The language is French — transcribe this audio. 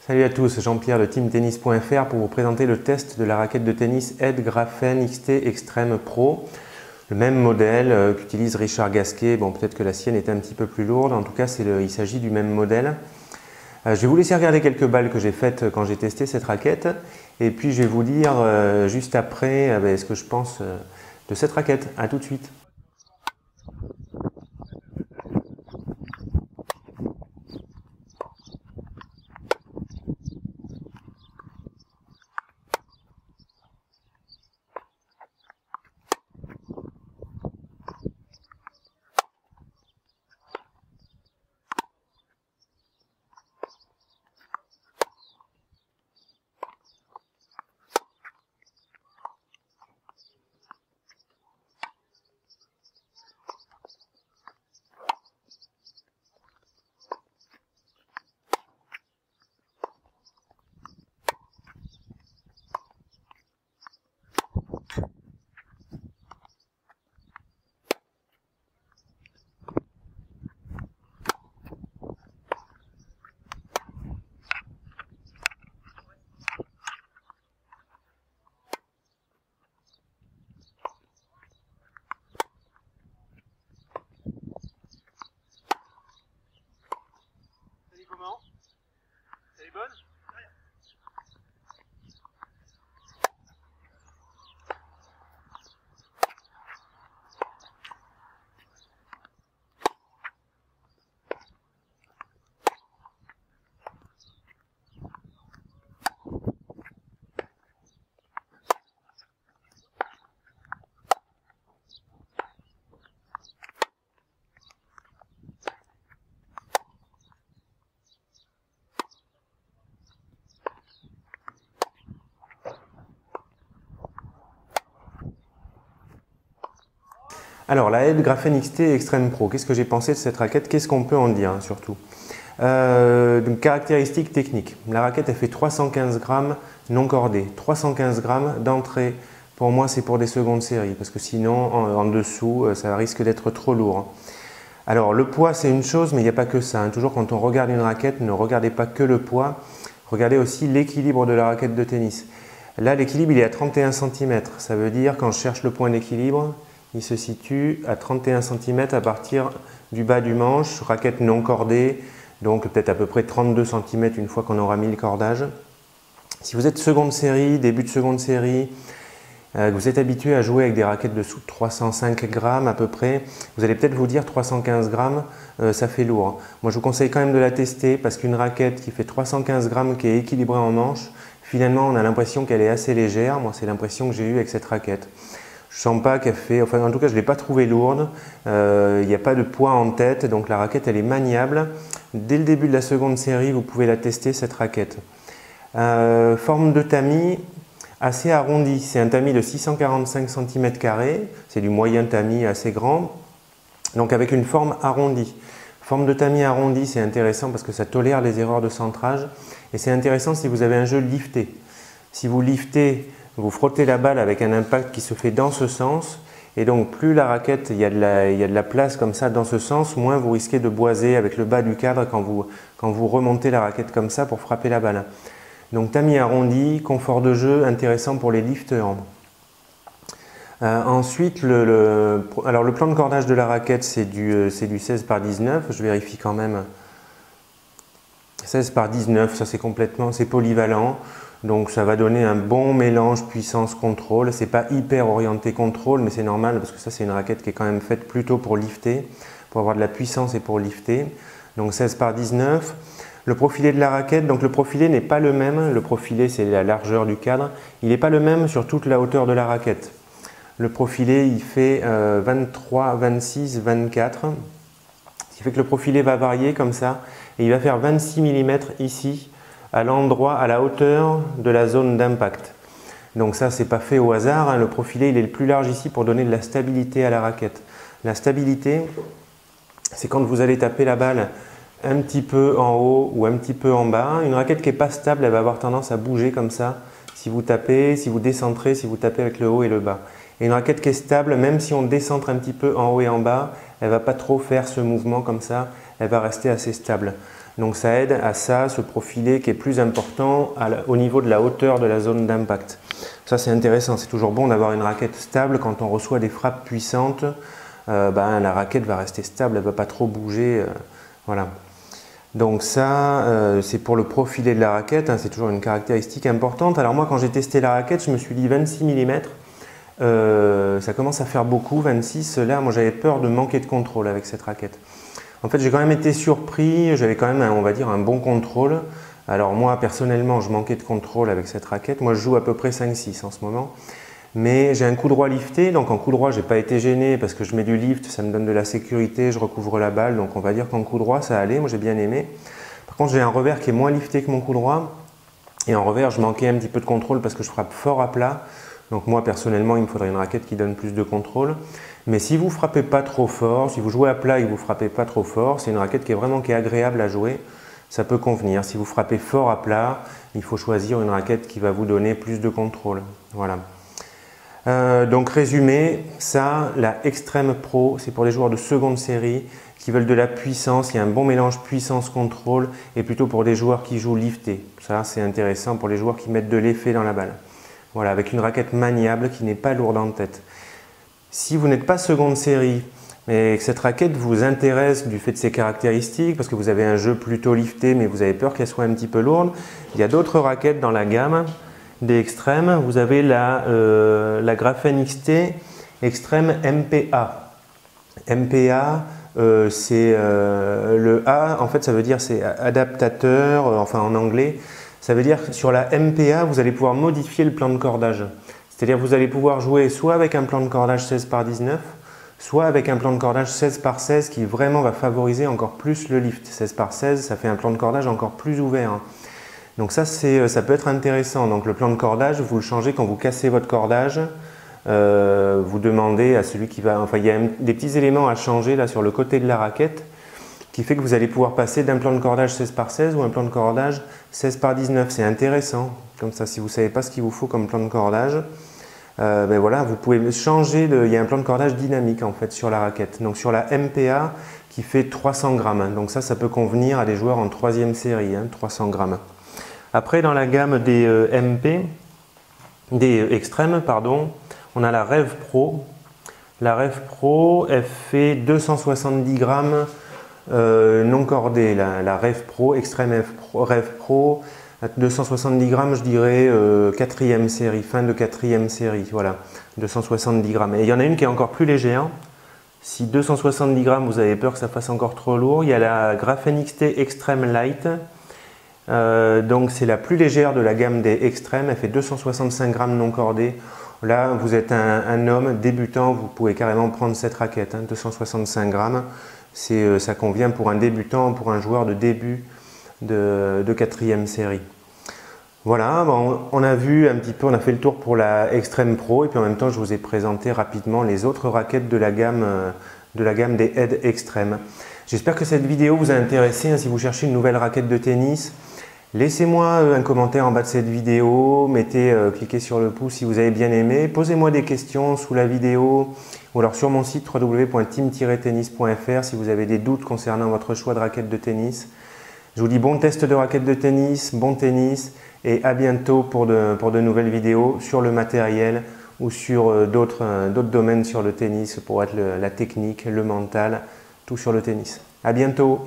Salut à tous, Jean-Pierre de teamtennis.fr pour vous présenter le test de la raquette de tennis Ed Grafen XT Extreme Pro. Le même modèle qu'utilise Richard Gasquet. Bon, peut-être que la sienne est un petit peu plus lourde, en tout cas il s'agit du même modèle. Je vais vous laisser regarder quelques balles que j'ai faites quand j'ai testé cette raquette et puis je vais vous dire juste après ce que je pense de cette raquette. A tout de suite. Comment? Elle est bonne? Alors la Ed Grafen XT Extreme Pro, qu'est-ce que j'ai pensé de cette raquette? Qu'est-ce qu'on peut en dire surtout? Donc, caractéristiques techniques. La raquette elle fait 315 grammes non cordée, 315 grammes d'entrée. Pour moi c'est pour des secondes séries parce que sinon en dessous ça risque d'être trop lourd. Alors le poids c'est une chose mais il n'y a pas que ça. Toujours quand on regarde une raquette, ne regardez pas que le poids, regardez aussi l'équilibre de la raquette de tennis. Là l'équilibre il est à 31 cm, ça veut dire quand je cherche le point d'équilibre, il se situe à 31 cm à partir du bas du manche, raquette non cordée, donc peut-être à peu près 32 cm une fois qu'on aura mis le cordage. Si vous êtes seconde série, début de seconde série, que vous êtes habitué à jouer avec des raquettes de sous 305 grammes à peu près, vous allez peut-être vous dire 315 grammes, ça fait lourd. Moi je vous conseille quand même de la tester parce qu'une raquette qui fait 315 grammes, qui est équilibrée en manche, finalement on a l'impression qu'elle est assez légère. Moi c'est l'impression que j'ai eue avec cette raquette. Je sens pas qu'elle fait, enfin en tout cas je ne l'ai pas trouvée lourde, il n'y a pas de poids en tête, donc la raquette elle est maniable. Dès le début de la seconde série, vous pouvez la tester cette raquette. Forme de tamis assez arrondi, c'est un tamis de 645 cm², c'est du moyen tamis assez grand, donc avec une forme arrondie. Forme de tamis arrondie, c'est intéressant parce que ça tolère les erreurs de centrage et c'est intéressant si vous avez un jeu lifté. Si vous liftez, vous frottez la balle avec un impact qui se fait dans ce sens et donc plus la raquette, il y a de la place comme ça dans ce sens, moins vous risquez de boiser avec le bas du cadre quand vous remontez la raquette comme ça pour frapper la balle. Donc tamis arrondi, confort de jeu, intéressant pour les lifters. Ensuite, alors le plan de cordage de la raquette c'est du 16 par 19, je vérifie quand même. 16 par 19, ça c'est polyvalent. Donc ça va donner un bon mélange puissance-contrôle. C'est pas hyper orienté contrôle, mais c'est normal parce que ça c'est une raquette qui est quand même faite plutôt pour lifter, pour avoir de la puissance et pour lifter. Donc 16 par 19. Le profilé de la raquette, donc le profilé n'est pas le même. Le profilé c'est la largeur du cadre. Il n'est pas le même sur toute la hauteur de la raquette. Le profilé il fait 23, 26, 24. Ce qui fait que le profilé va varier comme ça. Et il va faire 26 mm ici, à l'endroit, à la hauteur de la zone d'impact. Donc ça, c'est pas fait au hasard, hein. Le profilé, il est le plus large ici pour donner de la stabilité à la raquette. La stabilité, c'est quand vous allez taper la balle un petit peu en haut ou un petit peu en bas. Une raquette qui n'est pas stable, elle va avoir tendance à bouger comme ça. Si vous tapez, si vous décentrez, si vous tapez avec le haut et le bas. Et une raquette qui est stable, même si on décentre un petit peu en haut et en bas, elle ne va pas trop faire ce mouvement comme ça, elle va rester assez stable. Donc ça aide à ça, ce profilé qui est plus important au niveau de la hauteur de la zone d'impact. Ça c'est intéressant, c'est toujours bon d'avoir une raquette stable quand on reçoit des frappes puissantes. La raquette va rester stable, elle ne va pas trop bouger. Voilà. Donc ça, c'est pour le profilé de la raquette, hein, c'est toujours une caractéristique importante. Alors moi, quand j'ai testé la raquette, je me suis dit 26 mm, ça commence à faire beaucoup, 26. Là, moi, j'avais peur de manquer de contrôle avec cette raquette. En fait, j'ai quand même été surpris, j'avais quand même, on va dire, un bon contrôle. Alors moi, personnellement, je manquais de contrôle avec cette raquette. Moi, je joue à peu près 5-6 en ce moment. Mais j'ai un coup droit lifté, donc en coup droit, je n'ai pas été gêné parce que je mets du lift, ça me donne de la sécurité, je recouvre la balle, donc on va dire qu'en coup droit, ça allait, moi j'ai bien aimé. Par contre, j'ai un revers qui est moins lifté que mon coup droit, et en revers, je manquais un petit peu de contrôle parce que je frappe fort à plat. Donc moi, personnellement, il me faudrait une raquette qui donne plus de contrôle. Mais si vous ne frappez pas trop fort, si vous jouez à plat et que vous ne frappez pas trop fort, c'est une raquette qui est agréable à jouer, ça peut convenir. Si vous frappez fort à plat, il faut choisir une raquette qui va vous donner plus de contrôle. Voilà. Donc résumé, ça, la Extreme Pro, c'est pour les joueurs de seconde série qui veulent de la puissance, il y a un bon mélange puissance-contrôle et plutôt pour des joueurs qui jouent lifté. Ça, c'est intéressant pour les joueurs qui mettent de l'effet dans la balle. Voilà, avec une raquette maniable qui n'est pas lourde en tête. Si vous n'êtes pas seconde série, mais que cette raquette vous intéresse du fait de ses caractéristiques, parce que vous avez un jeu plutôt lifté, mais vous avez peur qu'elle soit un petit peu lourde, il y a d'autres raquettes dans la gamme des Extreme. Vous avez la Graphene XT Extreme MPA. MPA, c'est le A, en fait ça veut dire c'est adaptateur, enfin en anglais. Ça veut dire que sur la MPA, vous allez pouvoir modifier le plan de cordage. C'est-à-dire que vous allez pouvoir jouer soit avec un plan de cordage 16x19, soit avec un plan de cordage 16x16 qui vraiment va favoriser encore plus le lift. 16x16, ça fait un plan de cordage encore plus ouvert. Donc ça peut être intéressant. Donc le plan de cordage, vous le changez quand vous cassez votre cordage. Vous demandez à celui qui va... Enfin, il y a des petits éléments à changer là sur le côté de la raquette qui fait que vous allez pouvoir passer d'un plan de cordage 16x16 ou un plan de cordage 16x19. C'est intéressant. Comme ça, si vous ne savez pas ce qu'il vous faut comme plan de cordage, voilà, vous pouvez changer. Il y a un plan de cordage dynamique en fait sur la raquette. Donc sur la MPA qui fait 300 grammes. Donc ça peut convenir à des joueurs en 3e série, 300 grammes. Après, dans la gamme des des Extreme, pardon, on a la Rev Pro. La Rev Pro, elle fait 270 grammes non cordée. La Rev Pro, Extreme Rev Pro, 270 grammes, je dirais 4e série, fin de 4e série. Voilà, 270 grammes. Et il y en a une qui est encore plus légère. Si 270 grammes, vous avez peur que ça fasse encore trop lourd, il y a la Graphene XT Extreme Light. Donc c'est la plus légère de la gamme des Extreme, elle fait 265 grammes non cordés. Là, vous êtes un homme débutant, vous pouvez carrément prendre cette raquette, 265 grammes. Ça convient pour un débutant, pour un joueur de début de 4e série. Voilà, bon, on a vu un petit peu, on a fait le tour pour la Extreme Pro et puis en même temps, je vous ai présenté rapidement les autres raquettes de la gamme des Edge Extreme. J'espère que cette vidéo vous a intéressé. Si vous cherchez une nouvelle raquette de tennis, laissez-moi un commentaire en bas de cette vidéo, cliquez sur le pouce si vous avez bien aimé, posez-moi des questions sous la vidéo ou alors sur mon site www.team-tennis.fr si vous avez des doutes concernant votre choix de raquette de tennis. Je vous dis bon test de raquette de tennis, bon tennis et à bientôt pour de nouvelles vidéos sur le matériel ou sur d'autres domaines sur le tennis pour être la technique, le mental, tout sur le tennis. À bientôt!